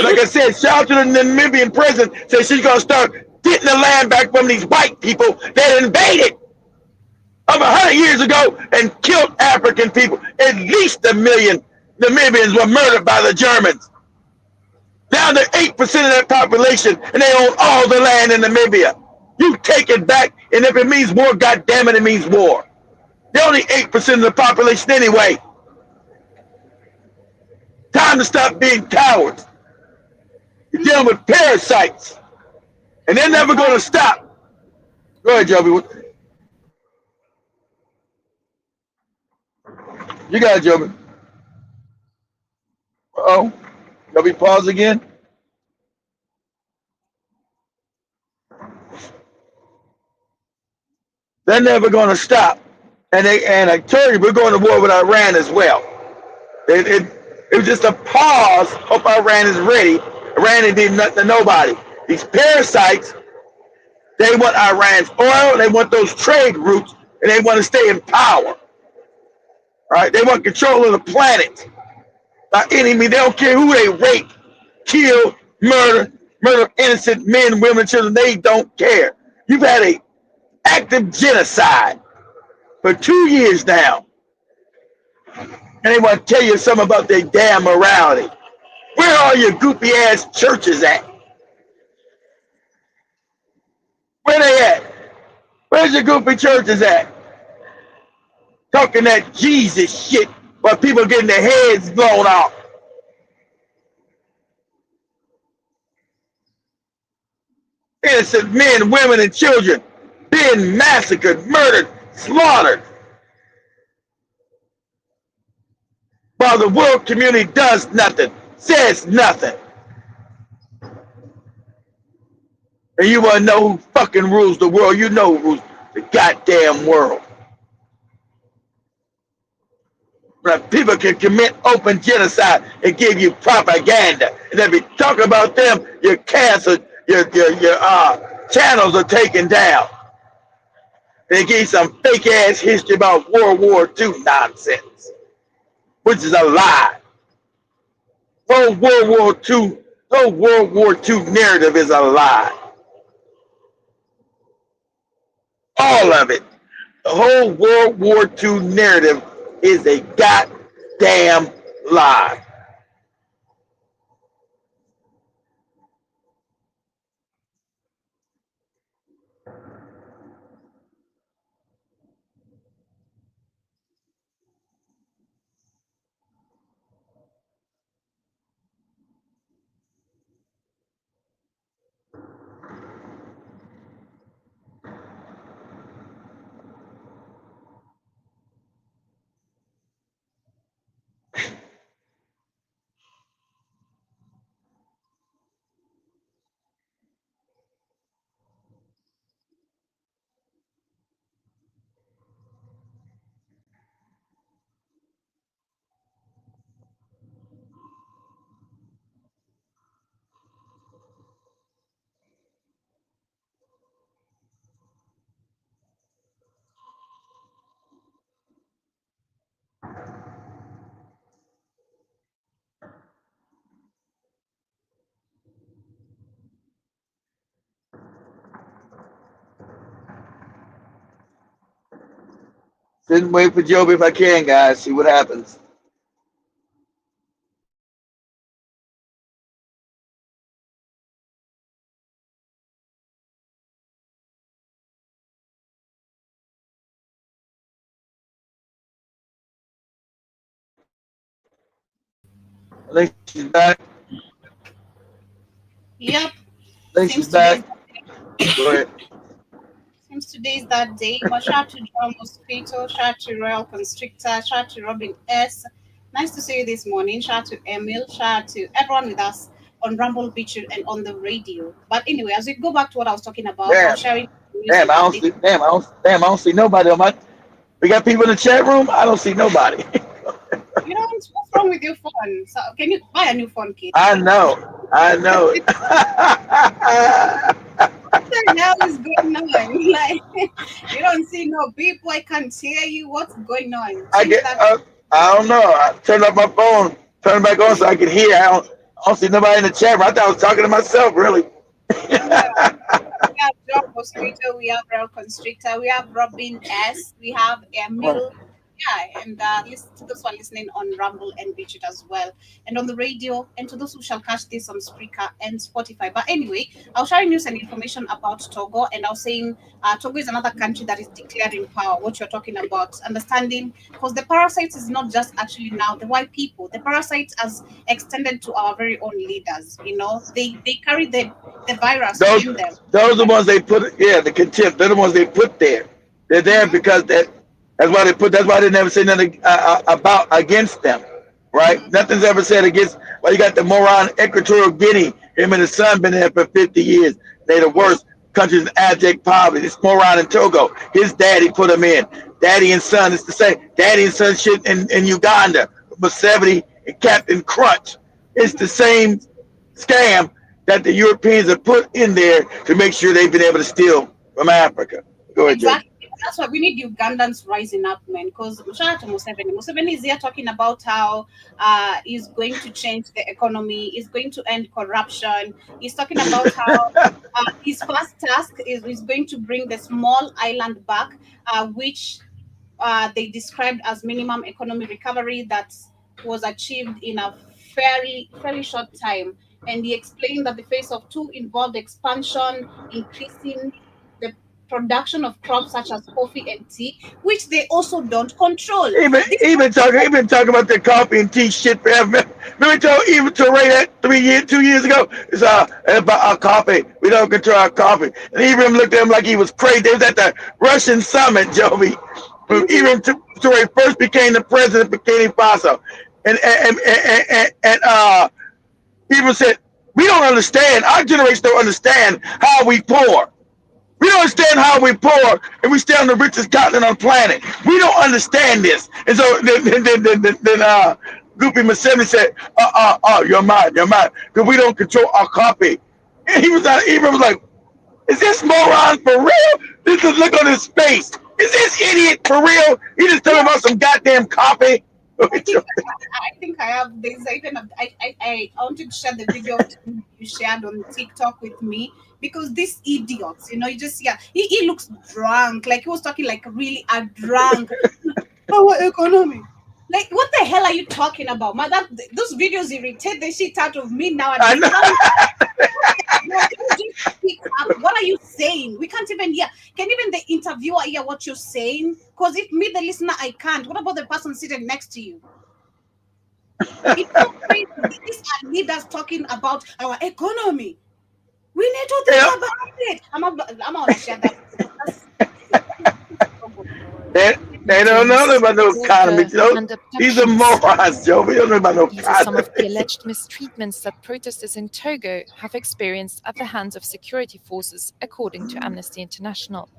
Like I said, shout out to the Namibian president, say she's going to start getting the land back from these white people that invaded over 100 years ago and killed African people. At least 1 million Namibians were murdered by the Germans. Down to 8% of that population, and they own all the land in Namibia. You take it back, and if it means war, goddamn it, it means war. They're only 8% of the population anyway. Time to stop being cowards. You're dealing with parasites, and they're never going to stop. Go ahead, Joby. You got it, Joby. Uh-oh. Joby, pause again. They're never going to stop. And I tell you, we're going to war with Iran as well. It was just a pause. Hope Iran is ready. Iran did nothing to nobody. These parasites, they want Iran's oil, they want those trade routes, and they want to stay in power. All right? They want control of the planet. By any means, they don't care who they rape, kill, murder innocent men, women, children. They don't care. You've had an active genocide for 2 years now. And they want to tell you something about their damn morality. Where are your goopy ass churches at? Where they at? Where's your goopy churches at? Talking that Jesus shit while people getting their heads blown off. Innocent men, women, and children being massacred, murdered, slaughtered. While the world community does nothing, says nothing. And you want to know who fucking rules the world? You know who rules the goddamn world. But people can commit open genocide and give you propaganda. And if you talk about them, your cancer, your channels are taken down. They give you some fake ass history about World War II nonsense, which is a lie. The whole World War II narrative is a lie. All of it. The whole World War II narrative is a goddamn lie. Sit and wait for Joby if I can, guys. See what happens. I think she's back. Yep. I think she's back. Go ahead. Seems today's that day. But shout out to John Mosquito, shout out to Royal Constrictor, shout out to Robin S. Nice to see you this morning. Shout out to Emil, shout out to everyone with us on Rumble Beach and on the radio. But anyway, as we go back to what I was talking about, I'm sharing. I don't see nobody on my. We got people in the chat room. I don't see nobody. You know what's wrong with your phone? So can you buy a new phone, kid? I know. I know it. What the hell is going on? Like, you don't see no people. I can't hear you. What's going on? I Change get. that. I don't know. I turned off my phone, turned it back on so I could hear. I don't see nobody in the chat. I thought I was talking to myself. Really. Yeah. We have John Mosquito, we have Real Constrictor, we have Robin S, we have Emil. Yeah, and to those who are listening on Rumble and Beach it as well, and on the radio, and to those who shall catch this on Spreaker and Spotify. But anyway, I was sharing news and information about Togo, and I was saying Togo is another country that is declaring power. What you're talking about, understanding, because the parasites is not just actually now the white people. The parasites has extended to our very own leaders. You know, they carry the virus Those in them. those are the ones they put. Yeah, the contempt. They're the ones they put there. They're there because that's why they put. That's why they never say nothing about against them. Right? Mhm. Nothing's ever said against. Well, you got the moron Equatorial Guinea. Him and his son been there for 50 years. They're the worst countries in abject poverty. This moron in Togo. His daddy put him in. Daddy and son. It's the same. Daddy and son shit in Uganda. Museveni and Captain Crunch. It's the same scam that the Europeans have put in there to make sure they've been able to steal from Africa. Go ahead, Joe. Exactly. That's why we need Ugandans rising up, man. Because shout out to Museveni. Museveni is here talking about how he's going to change the economy, he's going to end corruption. He's talking about how his first task is going to bring the small island back, which they described as minimum economic recovery that was achieved in a fairly short time. And he explained that the phase of two involved expansion, increasing the production of crops such as coffee and tea, which they also don't control. Even talking about the coffee and tea shit forever. Remember even Touré that 2 years ago? It's about our coffee. We don't control our coffee. And Ibrahim looked at him like he was crazy. They was at the Russian summit, Jovi. When Ibrahim Touré first became the president of Burkina Faso. And people said, we don't understand. Our generation don't understand how we poor. We don't understand how we poor, and we stay on the richest continent on the planet. We don't understand this. And so then Goopy Museveni said, you're mine, because we don't control our copy. And he was like, is this moron for real? This is look on his face. Is this idiot for real? He just talking about some goddamn copy. I think I have this. I wanted to share the video you shared on TikTok with me because these idiots, you just he looks drunk, like he was talking like really a drunk. Our economy. Like, what the hell are you talking about? Those videos irritate the shit out of me nowadays. Just speak up. What are you saying? We can't even hear. Can even the interviewer hear what you're saying? Because if me, the listener, I can't. What about the person sitting next to you? It's so crazy. These are leaders talking about our economy. We need to think about it. I'm gonna share that. They don't know about no economy, Joe. These are morons, Joe. We don't know about no economy. These are some of the alleged mistreatments that protesters in Togo have experienced at the hands of security forces, according to Amnesty International.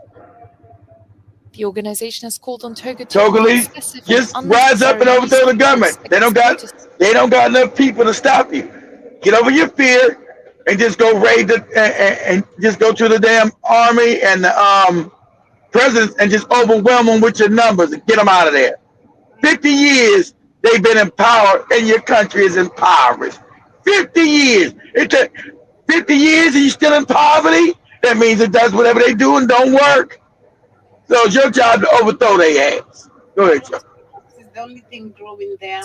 The organization has called on Togo to Togolese, just rise up and overthrow the government. They don't got enough people to stop you. Get over your fear and just go raid and just go to the damn army and the presidents and just overwhelm them with your numbers and get them out of there. 50 years they've been in power and your country is impoverished. 50 years. It took 50 years and you're still in poverty? That means it does whatever they do and don't work. So it's your job to overthrow their ass. Go ahead, Joe. This is the only thing growing there.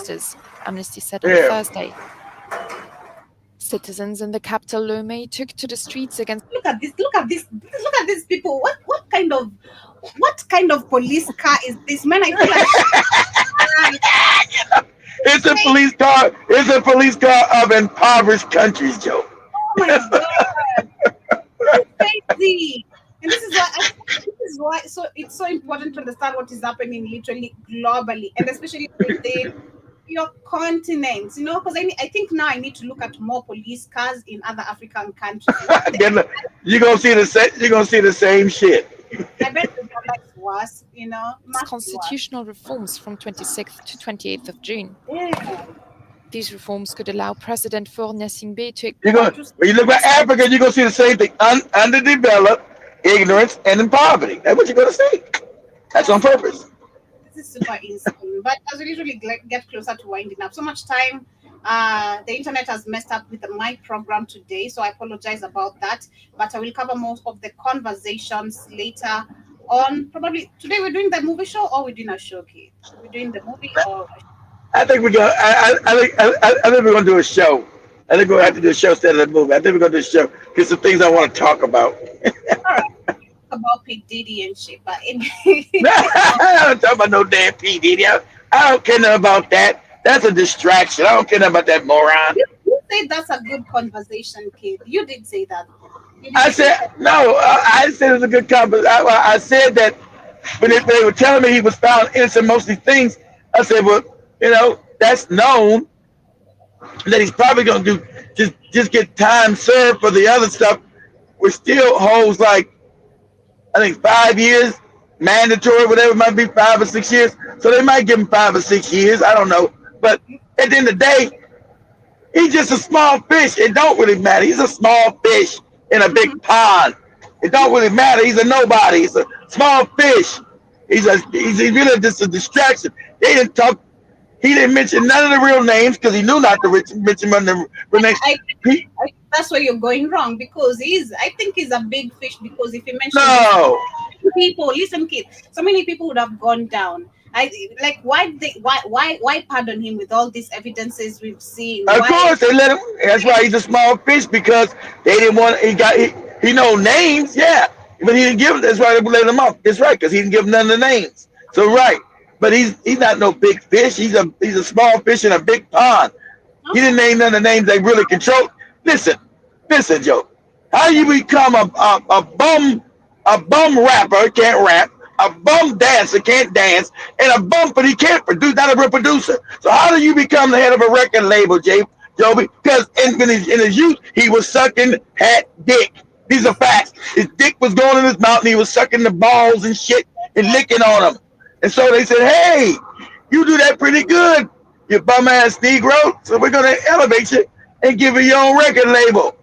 Amnesty said on Thursday. Citizens in the capital Lomé took to the streets against. Look at these people. What kind of police car is this, man? I feel like it's a police car. It's a police car of impoverished countries, Joe. Oh my god, it's crazy. And this is why so it's so important to understand what is happening literally globally, and especially within your continent, because I think now I need to look at more police cars in other African countries. You're gonna see the same shit. I bet it's worse, constitutional reforms from 26th to 28th of June. Yeah. These reforms could allow President Faure Gnassingbé to When you look at Africa, you're gonna see the same thing: underdeveloped, ignorance, and in poverty. That's what you're gonna see. That's on purpose. This is super insane. But as we usually get closer to winding up, so much time. The internet has messed up with my program today, so I apologize about that. But I will cover most of the conversations later on. Probably today we're doing the movie show, or we're doing a show, Keith? We're doing the movie, or I think we're gonna. I think we're gonna do a show. I think we're gonna have to do a show instead of the movie. I think we're gonna do a show because some things I want to talk about. all right, about P Diddy and shit. But anyway, I don't talk about no damn P Diddy. I don't care nothing about that. That's a distraction. I don't care nothing about that moron. you say that's a good conversation, Keith. You did say that. You did I say said no. I said it was a good conversation. I said that when they were telling me he was found innocent most of these things. I said, well, that's known that he's probably gonna do just get time served for the other stuff, which still holds like I think 5 years mandatory, whatever it might be, 5 or 6 years. So they might give him 5 or 6 years. I don't know. But at the end of the day, he's just a small fish. It don't really matter. He's a small fish in a big pond. It don't really matter. He's a nobody. He's a small fish. He's really just a distraction. They didn't talk. He didn't mention none of the real names because he knew not to mention none of the real names. I think that's where you're going wrong because I think he's a big fish because if he mentions No. people, listen, kid, so many people would have gone down. Why pardon him with all these evidences we've seen? Of course they let him. That's why he's a small fish because they didn't want. He know names, yeah, but he didn't give them. That's why they let him off. That's right because he didn't give none of the names. So right, but he's not no big fish. He's a small fish in a big pond. He didn't name none of the names they really control. Listen, Joe. How you become a bum rapper can't rap, a bum dancer can't dance, and a bum but he can't produce, not a real producer. So how do you become the head of a record label, Joby? Because in his youth he was sucking hat dick. These are facts. His dick was going in his mouth and he was sucking the balls and shit and licking on them. And so they said, hey, you do that pretty good, you bum ass Negro. So we're gonna elevate you and give you your own record label.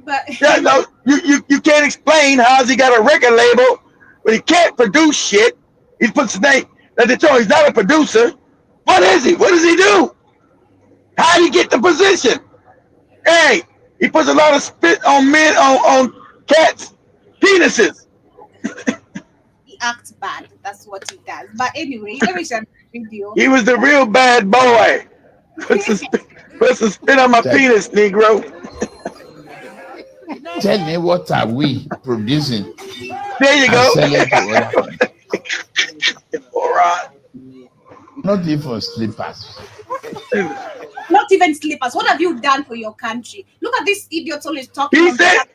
But no, you can't explain how's he got a record label, but he can't produce shit. He puts his name. Now they told him he's not a producer. What is he? What does he do? How did he get the position? Hey, he puts a lot of spit on men, on cats' penises. he acts bad. That's what he does. But anyway, let me share the video. He was the real bad boy. Put some spit on my penis, Negro. Tell me, what are we producing? There you go. Not even slippers. Not even slippers. What have you done for your country? Look at this idiot always talking.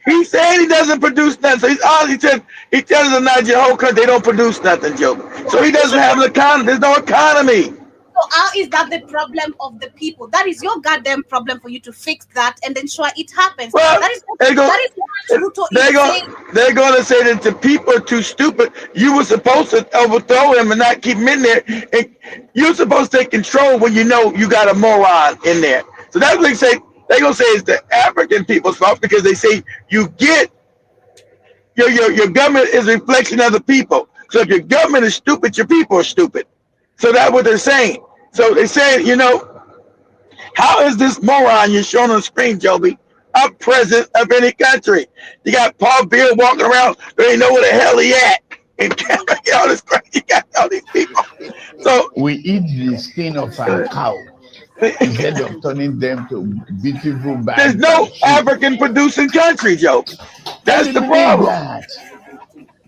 He said he doesn't produce nothing. So he tells the Nigeria whole country they don't produce nothing, Joe. So he doesn't have an economy. There's no economy. So how is that the problem of the people? That is your goddamn problem for you to fix that and ensure it happens. Well, that is what Ruto is saying. They're going to say that the people are too stupid. You were supposed to overthrow him and not keep him in there. And you're supposed to take control when you know you got a moron in there. So that's what they say. They're going to say it's the African people's fault because they say you get your government is a reflection of the people. So if your government is stupid, your people are stupid. So that's what they're saying. So they say, how is this moron you're showing on the screen, Joby, a president of any country? You got Paul Beal walking around, they ain't know where the hell he at. And all this crazy, you got all these people. So we eat the skin of our cow instead of turning them to beautiful bags. There's no African producing country, Joe. That's the problem. That.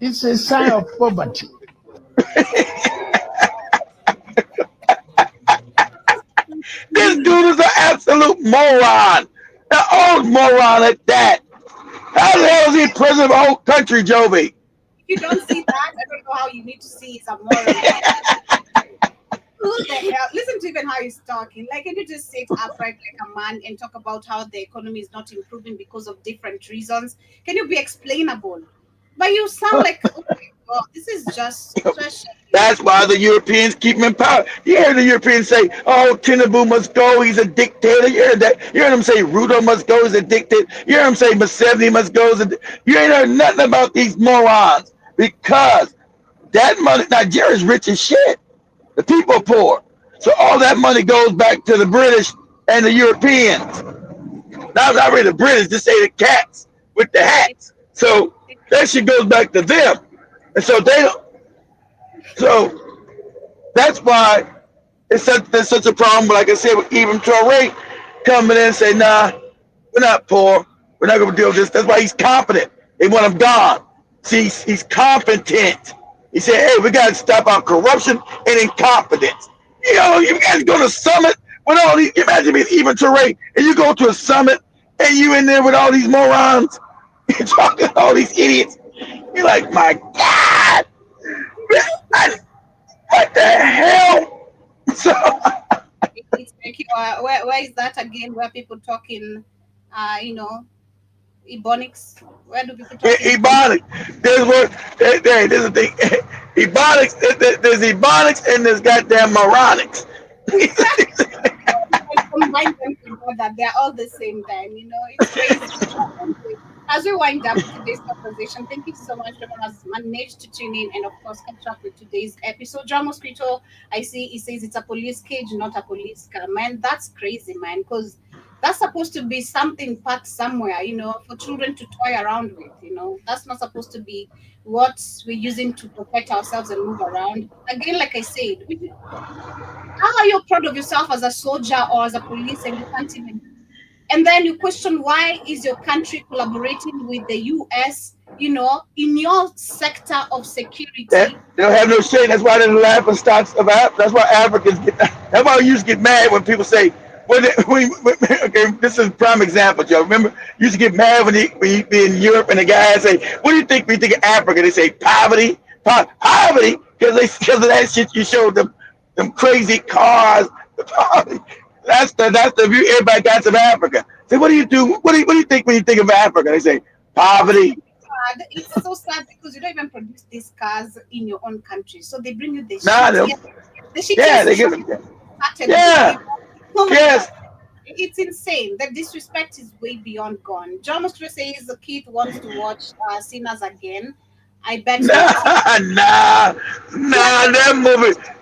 It's a sign of poverty. This dude is an absolute moron. An old moron at that. How the hell is he president of a whole country, Joby? If you don't see that, I don't know how you need to see some more. Who the hell? Listen to even how he's talking. Like, can you just sit upright like a man and talk about how the economy is not improving because of different reasons? Can you be explainable? But you sound like, oh my God, this is just such a shame. That's why the Europeans keep him in power. You hear the Europeans say, "Oh, Tinubu must go. He's a dictator." You hear that? You hear them say, "Ruto must go. He's a dictator." You hear them say, "Museveni must go." You ain't heard nothing about these morons because that money. Nigeria's rich as shit. The people are poor, so all that money goes back to the British and the Europeans. Not really the British. Just say the cats with the hats. So that shit goes back to them, and so they don't. So that's why there's such a problem. Like I said, with Ibn Traore coming in and say, "Nah, we're not poor. We're not going to deal with this." That's why he's competent. They want him gone. See, he's competent. He said, "Hey, we got to stop our corruption and incompetence." You know, you guys go to summit with all these. Imagine being Ibn Traore and you go to a summit and you in there with all these morons. You're talking to all these idiots. You're like, my God, what the hell? So, Thank you. Where is that again? Where people talking, Ebonics? Where do people talk? Ebonics. There's a thing. Ebonics. There's Ebonics and there's goddamn moronics. Combine them together, they're all the same time. It's crazy. As we wind up today's conversation, thank you so much. Everyone has managed to tune in and, of course, catch up with today's episode. John Mosquito, I see he says it's a police cage, not a police car. Man, that's crazy, man, because that's supposed to be something packed somewhere, for children to toy around with. That's not supposed to be what we're using to protect ourselves and move around. Again, like I said, how are you proud of yourself as a soldier or as a police and you can't even? And then you question, why is your country collaborating with the US, in your sector of security? They don't have no shame. That's why they're the laughing stocks of Africa. That's why Africans get. That's why you used to get mad when people say, okay, this is a prime example, Joe. Remember, you used to get mad when you be in Europe and the guys say, "What do you think we think of Africa?" They say, "Poverty, poverty," because of that shit you showed them crazy cars, the poverty. That's the view everybody got of Africa. Say, what do you do? What do you think when you think of Africa? They say poverty. It's so sad because you don't even produce these cars in your own country, so they bring you the shit. Yeah, they give it. Yeah. Yes. It's insane. The disrespect is way beyond gone. John Mosquito says the kid wants to watch Sinners again. I bet. Nah.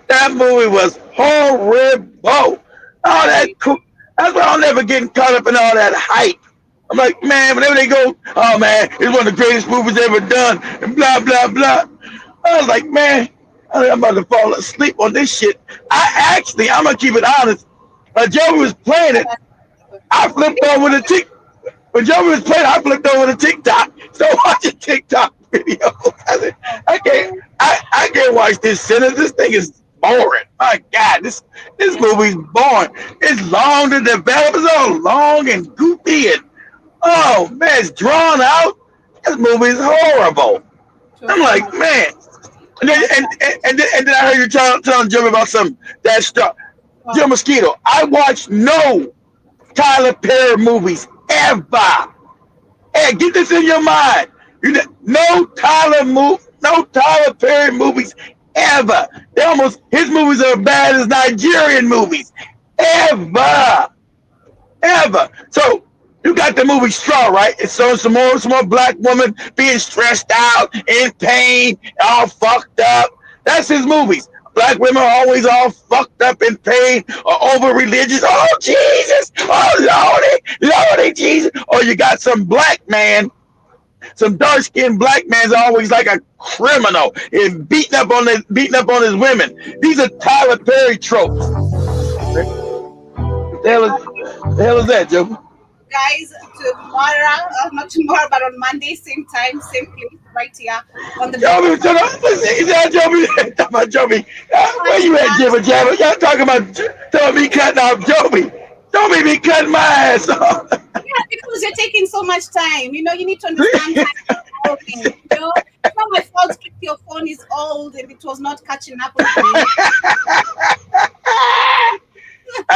That movie was horrible. All that cool. That's why I'm never getting caught up in all that hype. I'm like, man, whenever they go, "Oh man, it's one of the greatest movies ever done," and blah blah blah. I was like, man, I'm about to fall asleep on this shit. I'm gonna keep it honest. Joey was playing it. I flipped over the tick. When Joey was playing, I flipped over the TikTok. So watching TikTok videos. I can't watch this Sinners. This thing is boring. My God, this movie's boring. It's long to develop. It's all long and goofy and oh man, it's drawn out. This movie is horrible. I'm like, man. And then I heard you telling Jim about that stuff. Joe Mosquito, I watched no Tyler Perry movies ever. Hey, get this in your mind. No Tyler Perry movies ever. His movies are as bad as Nigerian movies. Ever. So you got the movie Straw, right? It's some more black woman being stressed out, in pain, all fucked up. That's his movies. Black women are always all fucked up in pain or over religious. Oh, Jesus. Oh, Lordy, Jesus. Or you got some black man, some dark-skinned black man's always like a criminal and beating up on his women. These are Tyler Perry tropes. What the hell is that, Joe? Guys, tomorrow, not tomorrow, but on Monday, same time, same place, right here on the. Joby, Joby. Where you at, Jibba Jabba? Y'all talking about me cutting off Joby. Joby be cutting my ass off. Yeah, because you're taking so much time. You need to understand time. It's not my fault. Your phone is old and it was not catching up with me.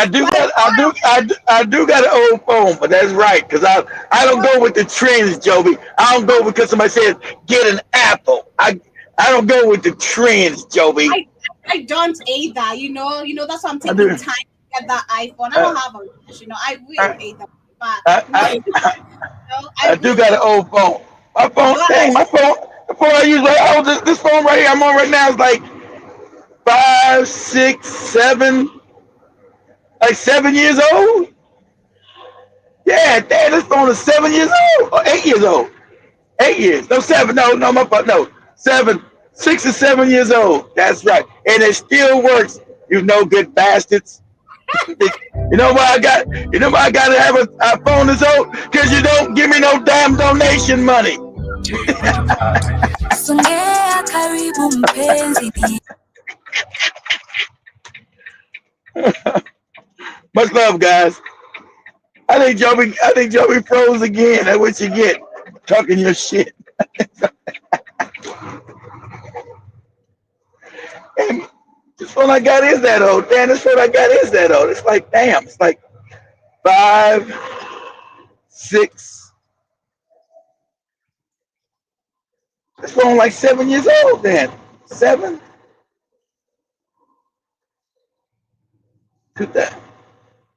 I do got an old phone, but that's right, because I don't go with the trends, Joby. I don't go because somebody says get an Apple. I don't go with the trends, Joby. I don't either. You know that's why I'm taking time to get that iPhone. I don't have a rush, I will either. But I do got an old phone. My phone, the phone I use this phone right here I'm on right now is like 5, 6, 7, like 7 years old. Yeah, damn, this phone is 7 years old or 8 years old. 8 years, no 7, no 7, 6 or 7 years old. That's right, and it still works. You no good bastards. You know why I got to have a phone this old? Because you don't give me no damn donation money. Much love, guys. I think Joby froze again. That's what you get, talking your shit. And this phone I got is that old. Damn, this phone I got is that old. It's like, damn, it's like 5, 6. This phone like 7 years old then. 7? I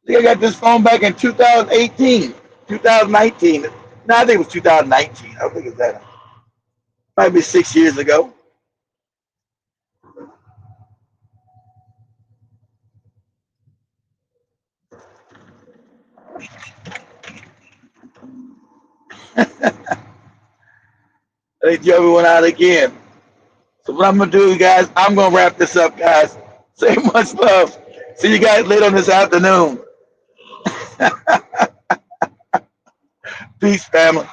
think I got this phone back in 2018, 2019. No, I think it was 2019. I don't think it's that. Might be 6 years ago. I think Joey went out again. So what I'm going to do, guys, I'm going to wrap this up, guys. Say much love. See you guys later on this afternoon. Peace, family.